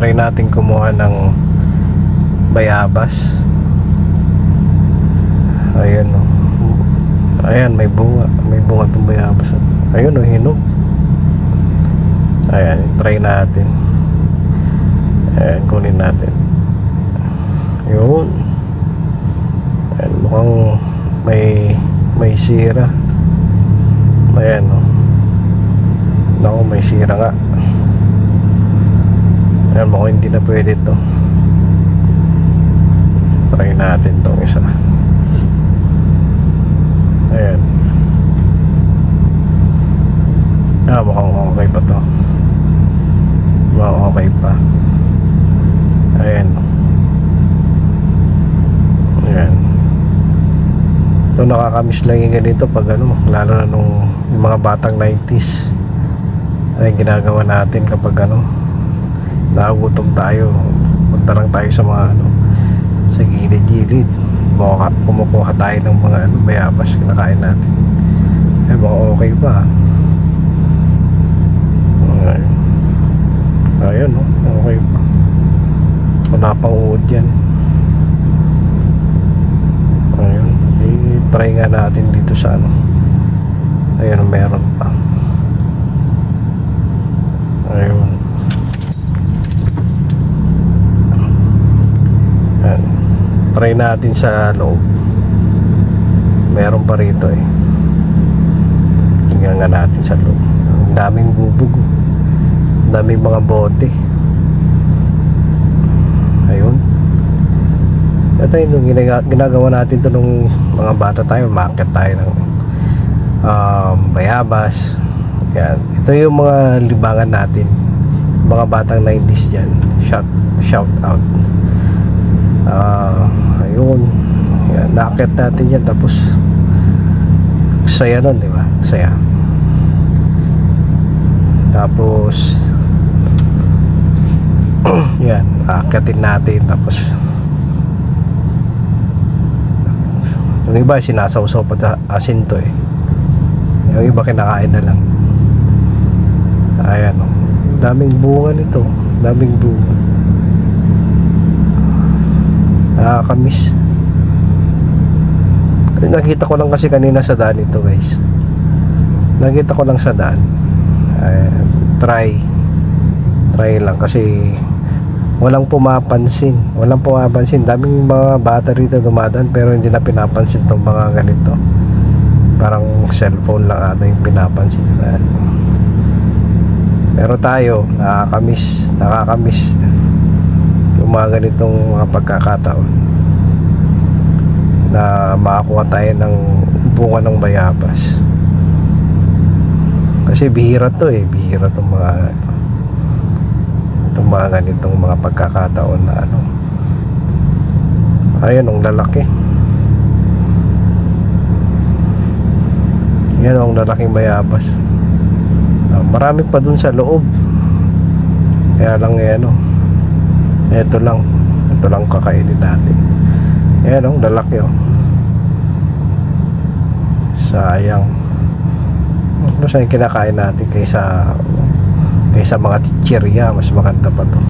try natin kumuha ng bayabas. Ayan o. Ayan, may bunga itong bayabas. Ayun o, hinog. Ayan, try natin. Ayan, kunin natin. Yun. Ayan, mukhang may sira. Ayan o. Naku, may sira nga. Ayan, mukhang hindi na pwede to. Try natin tong isa. Ayan. Mukhang okay pa to. Mukhang okay pa. Ayan. Ayan. Ito, nakakamiss lang yung ganito pag ano, lalo na nung yung mga batang 90s. Ay ginagawa natin kapag ano, nagutom tayo, punta lang tayo sa mga ano, sa gilid-gilid, kumukuha tayo ng mga ano, bayabas, kinakain natin. Eh baka okay pa. Ayun, okay pa. Wala pang uod yan. Ayun, i-try nga natin dito sa ano. Ayun, meron pa. Ayun. Ayan. Try natin sa loob. Meron pa rito eh. Tingnan nga natin sa loob. Ang daming bubog. Ang daming mga bote. Ayun. Ito yung ginagawa natin to nung mga bata tayo. Market tayo ng bayabas. Yan. Ito yung mga libangan natin, mga batang 90s dyan. Shout out. Ayun. Yan. Nakakit natin yan. Tapos saya nun, di ba? Saya. Tapos yan, akitin natin. Tapos yung iba sinasawsaw pa asin to eh. Yung iba kinakain na lang. Ayan o, daming bunga nito. Daming bunga. Nakakamiss. Nakita ko lang kasi kanina sa daan ito guys. Nakita ko lang sa daan. Try lang kasi walang pumapansin. Daming mga bata rito dumadaan pero hindi na pinapansin tong mga ganito. Parang cellphone lang ata yung pinapansin nila. Pero tayo nakakamiss yung mga ganitong mga pagkakataon na makakuha tayo ng bunga ng bayabas. Kasi bihira tong mga ganitong mga pagkakataon na ano. Ayun, ang lalaki. Yan ang lalaking bayabas. Marami pa dun sa loob. Kaya lang ano, ito lang kakainin natin. Yan ang lalaki oh. Sayang. Mas yung kinakain natin kaysa mga chichirya, mas maganda pa to.